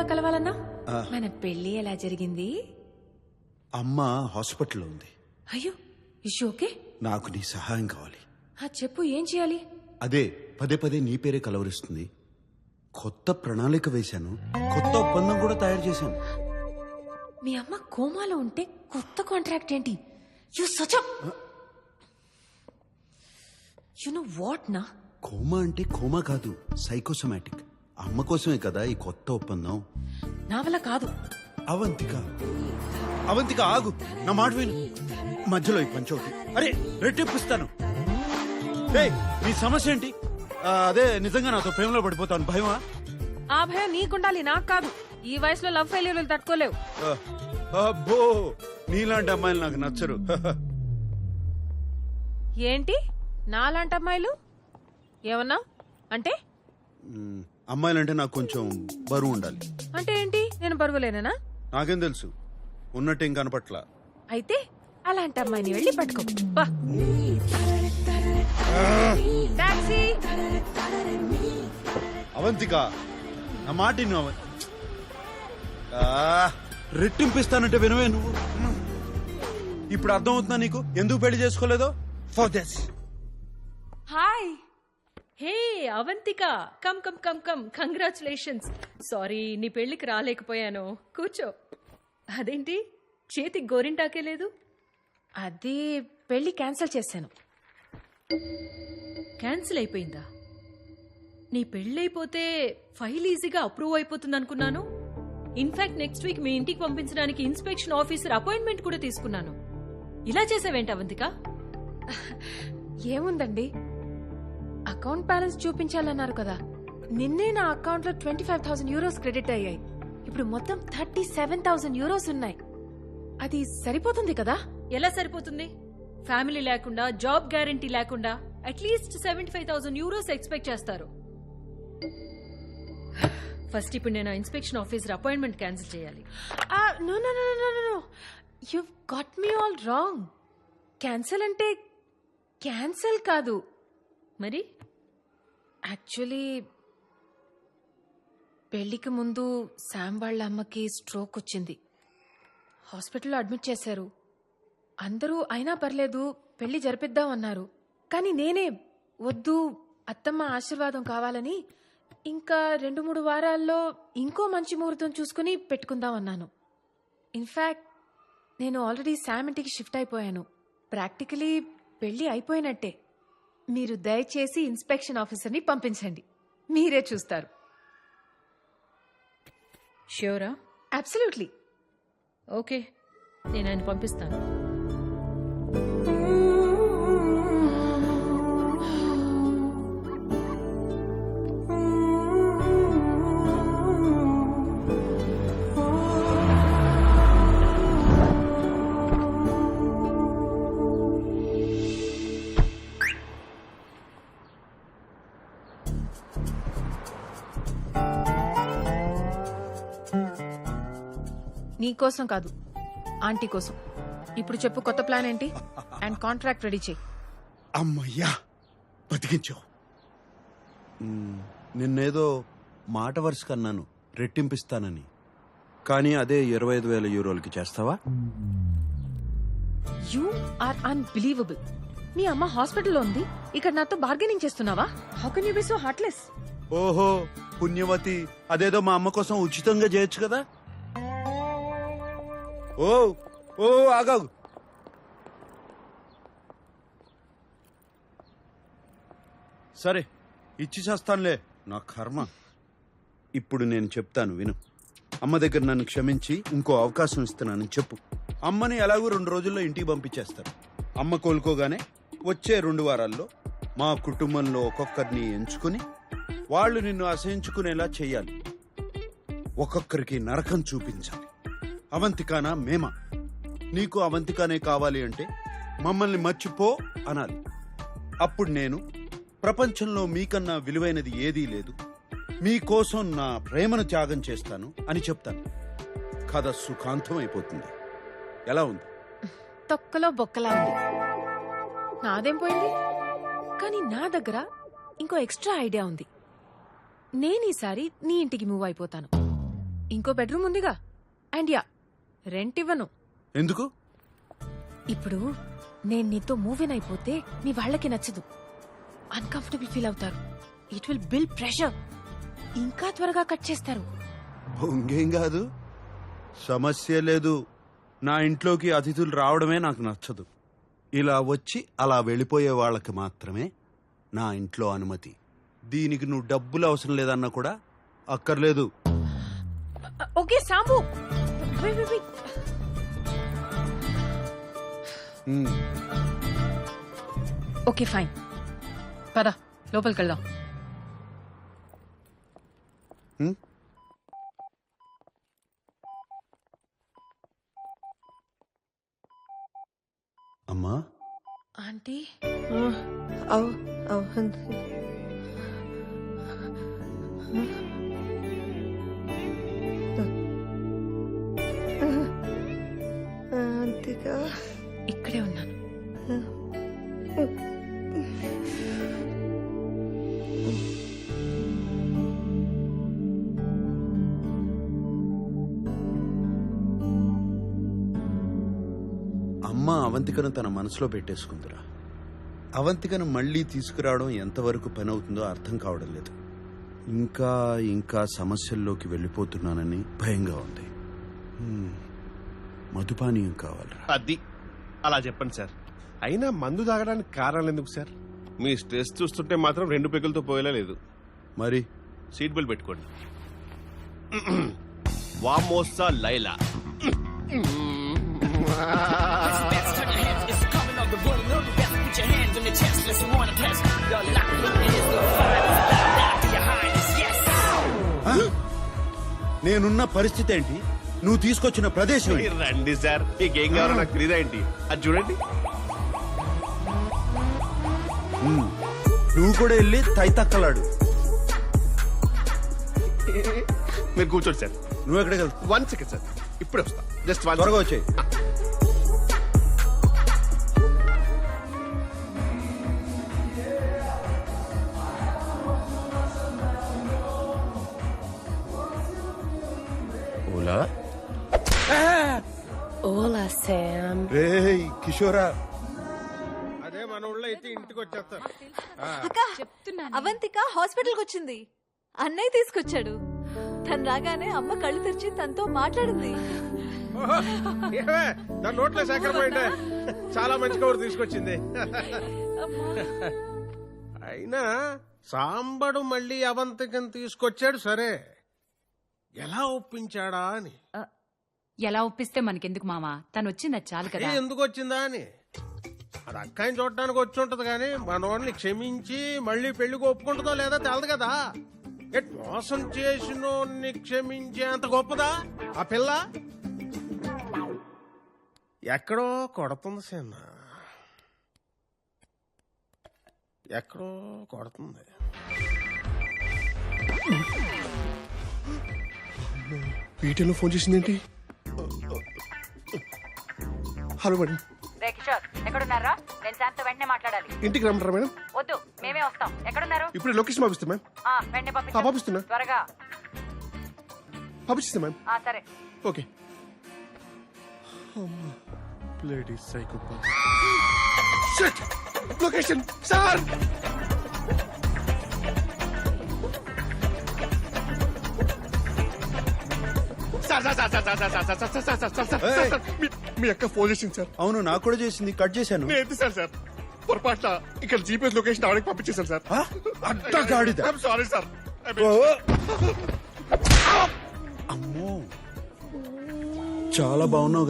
గా కలవాలన్నా మన పెళ్లి ఎలా జరిగింది? అమ్మ హాస్పిటల్లో ఉంది. అయ్యో, ఇష్యూ ఓకే? నాకు నీ సహాయం కావాలి. చెప్పు, ఏం చేయాలి? అదే పదే పదే నీ పేరే కలవరిస్తుంది. కొత్త ప్రణాళిక వేశాను, కొత్త ఒప్పందం కూడా తయారు చేశాను. మీ అమ్మ కోమాలో ఉంటే కొత్త కాంట్రాక్ట్ ఏంటి? You such you know what నా? కోమా అంటే కోమా కాదు, సైకోసోమాటిక్. అమ్మ కోసమే కదా ఈ కొత్త ఒప్పందం. నా వల్ల కాదు. అవంతిక, అవంతిక ఆగు, నా మాట విను. మధ్యలో ఈ పంచోటి అరే రెట్టిప్పిస్తాను. నీ సమస్య ఏంటి? అదే నిజంగా నాతో ప్రేమలో పడిపోతాను భయమా? ఆ భయం నీకుండాలి, నాకు కాదు. ఈ వయసులో లవ్ ఫెయిల్యూర్లు తట్టుకోలేవు. అబ్బో, నీలాంటి అమ్మాయిలు నాకు నచ్చరు. ఏంటి నాలాంటి అమ్మాయిలు? ఏమన్నా అంటే? అమ్మాయిలంటే నాకు కొంచెం బరువు ఉండాలి. అంటే ఏంటి? నేను బరువులేనా? నాకేం తెలుసు, ఉన్నట్టేం కనపట్ల. అయితే అలాంటి అమ్మాయిని వెళ్ళి పట్టుకో. టాక్సీ. అవంతిక, నా మాట విను. రెట్టింపిస్తానంటే వినవే నువ్వు. ఇప్పుడు అర్థమవుతుందా నీకు ఎందుకు పెళ్లి చేసుకోలేదో? For this. Hi. Hey Avantika, come come come come. Congratulations. Sorry నీ పెళ్లికి రాలేకపోయాను. కూర్చో. అదేంటి చేతికి గోరింటాకే లేదు? అది పెళ్లి క్యాన్సిల్ చేశాను. క్యాన్సిల్ అయిపోయిందా? నీ పెళ్ళైపోతే ఫైల్ ఈజీగా అప్రూవ్ అయిపోతుంది అనుకున్నాను. ఇన్ఫాక్ట్ నెక్స్ట్ వీక్ మీ ఇంటికి పంపించడానికి ఇన్స్పెక్షన్ ఆఫీసర్ అపాయింట్మెంట్ కూడా తీసుకున్నాను. ఇలా చేసావేంటి అవంతిక? ఏముందండి, అకౌంట్ బ్యాలెన్స్ చూపించాలన్నారు కదా. నిన్నే నా అకౌంట్ లో 25,000 euros క్రెడిట్ అయ్యాయి. ఇప్పుడు మొత్తం 37,000 euros ఉన్నాయి. అది సరిపోతుంది కదా? ఎలా సరిపోతుంది? ఫ్యామిలీ లేకుండా, జాబ్ గ్యారంటీ లేకుండా అట్లీస్ట్ 75,000 euros ఎక్స్పెక్ట్ చేస్తారు. ఫస్ట్ ఇప్పుడు నేను ఇన్స్పెక్షన్ ఆఫీసర్ అపాయింట్మెంట్ క్యాన్సిల్ చేయాలి. No no no no no, you got me all wrong. Cancel అంటే క్యాన్సిల్ కాదు. మరి యాక్చువల్లీ పెళ్లికి ముందు శామ్ వాళ్ళ అమ్మకి స్ట్రోక్ వచ్చింది. హాస్పిటల్లో అడ్మిట్ చేశారు. అందరూ అయినా పర్లేదు పెళ్లి జరిపిద్దాం అన్నారు. కానీ నేనే వద్దు, అత్తమ్మ ఆశీర్వాదం కావాలని ఇంకా 2-3 వారాల్లో ఇంకో మంచి ముహూర్తం చూసుకుని పెట్టుకుందాం అన్నాను. ఇన్ఫాక్ట్ నేను ఆల్రెడీ శామ్ ఇంటికి షిఫ్ట్ అయిపోయాను. ప్రాక్టికలీ పెళ్లి అయిపోయినట్టే. మీరు దయచేసి ఇన్స్పెక్షన్ ఆఫీసర్ని పంపించండి, మీరే చూస్తారు. ష్యూరా? అబ్సల్యూట్లీ. ఓకే, నేను ఆయన పంపిస్తాను. నీకోసం కాదు, ఆంటీ కోసం. ఇప్పుడు చెప్పు, కొత్త ప్లాన్ ఏంటి? అండ్ కాంట్రాక్ట్ రెడీ చేయి. అమ్మయ్యా, బతికించావు. నిన్నేదో మాట వరుస కన్నాను రెట్టింపిస్తానని, కానీ అదే 25,000 euros చేస్తావా? You are unbelievable. మీ అమ్మ హాస్పిటల్లో ఉంది, ఇక్కడ నాతో బార్గెనింగ్ చేస్తున్నావా? How can you be so heartless? ఓహో పుణ్యవతి, అదేదో మా అమ్మ కోసం ఉచితంగా చేయొచ్చు కదా. ఓ ఓ ఆగాగు. సరే ఇచ్చి చేస్తానులే, నా కర్మ. ఇప్పుడు నేను చెప్తాను విను. అమ్మ దగ్గర నన్ను క్షమించి ఇంకో అవకాశం ఇస్తున్నానని చెప్పు. అమ్మని ఎలాగో 2 రోజుల్లో ఇంటికి పంపించేస్తారు. అమ్మ కోలుకోగానే వచ్చే 2 వారాల్లో మా కుటుంబంలో ఒక్కొక్కరిని ఎంచుకుని వాళ్ళు నిన్ను అసహించుకునేలా చెయ్యాలి. ఒక్కొక్కరికి నరకం చూపించాలి. అవంతికానా మేమా? నీకు అవంతికానే కావాలి అంటే మమ్మల్ని మర్చిపో అనాలి. అప్పుడు నేను ప్రపంచంలో మీకన్నా విలువైనది ఏదీ లేదు, మీకోసం నా ప్రేమను త్యాగం చేస్తాను అని చెప్తాను. కథ సుఖాంతం అయిపోతుంది. ఎలా ఉంది? తొక్కలో బొక్కలా ఉంది. నాదేం పోయింది? కానీ నా దగ్గర ఇంకో ఎక్స్ట్రా ఐడియా ఉంది. నేను ఈసారి నీ ఇంటికి మూవ్ అయిపోతాను. ఇంకో బెడ్రూమ్ ఉందిగా. అండ్ యా, రెంట్ ఇవ్వను. ఎందుకు? ఇప్పుడు నేను నీతో మూవ్ ఇన్ అయిపోతే మీ వాళ్ళకి నచ్చదు, అన్కంఫర్టబుల్ ఫీల్ అవుతారు. It will build pressure. ఇంకా త్వరగా కట్ చేస్తారు. ఇంకేం కాదు, సమస్య లేదు. నా ఇంట్లోకి అతిథులు రావడమే నాకు నచ్చదు. ఇలా వచ్చి అలా వెళ్ళిపోయే వాళ్ళకి మాత్రమే నా ఇంట్లో అనుమతి. దీనికి నువ్వు డబ్బులు అవసరం లేదన్నా కూడా అక్కర్లేదు. Okay Sambu, wait, wait, wait. Okay fine, పద లోపలికి వెళ్దాం. అమ్మా, ఆంటీ అంతిగా ఇక్కడే ఉన్నాను. అమ్మ అవంతికను తన మనసులో పెట్టేసుకుందిరా. అవంతికను మళ్ళీ తీసుకురావడం ఎంతవరకు పని అవుతుందో అర్థం కావడం లేదు. ఇంకా ఇంకా సమస్యల్లోకి వెళ్ళిపోతున్నానని భయంగా ఉంది. మధుపానీయం కావాలరా. అది అలా చెప్పండి సార్. అయినా మందు తాగడానికి కారణాలు ఎందుకు సార్? మీ స్ట్రెస్ చూస్తుంటే మాత్రం 2 పెగులతో పోయేలా లేదు. మరి సీట్ బెల్ట్ పెట్టుకోండి. వామోసా లైలా. నేనున్న పరిస్థితి ఏంటి, నువ్వు తీసుకొచ్చిన ప్రదేశం ఏంటి? రండి సార్, మీకేం కావాలో నాకు తెలీదా ఏంటి? అది చూడండి. నువ్వు కూడా వెళ్ళి తైతక్కలాడు. మీరు కూర్చోండి సార్. నువ్వు ఎక్కడికి వెళ్తావు? 1 సెకండ్ సార్, ఇప్పుడే వస్తా. జస్ట్ త్వరగా వచ్చాయి. ఓలా ఓలా శామ్. రేయ్ కిషోరా, అదే మన ఊళ్ళో అయితే ఇంటికి వచ్చేస్తారు. అవంతిక హాస్పిటల్కి వచ్చింది. అన్నయ్య తీసుకొచ్చాడు. తను రాగానే అమ్మ కళ్ళు తెరిచి తనతో మాట్లాడింది. నా నోట్లో శాఖరం పోయిండే. చాలా మంచి కబురు తీసుకొచ్చింది. అయినా సాంబడు మళ్ళీ అవంతికను తీసుకొచ్చాడు సరే, ఎలా ఒప్పించాడా అని. ఎలా ఒప్పిస్తే మనకెందుకు మామా, తను వచ్చింది చాలు కదా. ఎందుకు వచ్చిందా అని. అది అక్కాయిని చూడటానికి వచ్చి ఉంటది కానీ మనోడిని క్షమించి మళ్ళీ పెళ్లికి ఒప్పుకుంటుందో లేదా తెలదు కదా. మోసం చేసినోడిని క్షమించే అంత గొప్పదా ఆ పిల్ల? ఎక్కడో కొడుతుంది సిన్న, ఎక్కడో కొడుతుంది. పీటీలో ఫోన్ చేసిందేంటి? Hello madam. రే కిషోర్, ఎక్కడున్నారా? నేను శాంత్ వెంటనే మాట్లాడాలి. ఇంటికి రమ్మంటారా మేడం? వద్దు, మేమే వస్తాం. ఎక్కడున్నారు? ఇప్పుడు లొకేషన్ పంపిస్తా మ్యామ్. వెంటనే పంపిస్తున్నా. త్వరగా పంపిస్తా మ్యామ్. సరే. Okay. Bloody psychopath. Shit! Location, sir! మీ అక్క ఫోన్ చేసింది సార్. అవును, నాకు కూడా చేసింది. కట్ చేశాను. నేను ఎత్తిసాను సార్. పొరపాట్ల ఇక్కడ జీపీఎస్ లొకేషన్ ఆవిడకి పంపించేశాను సార్. అడ్డగాడిద. Sorry sir. అమ్మో, చాలా బాగున్నావు.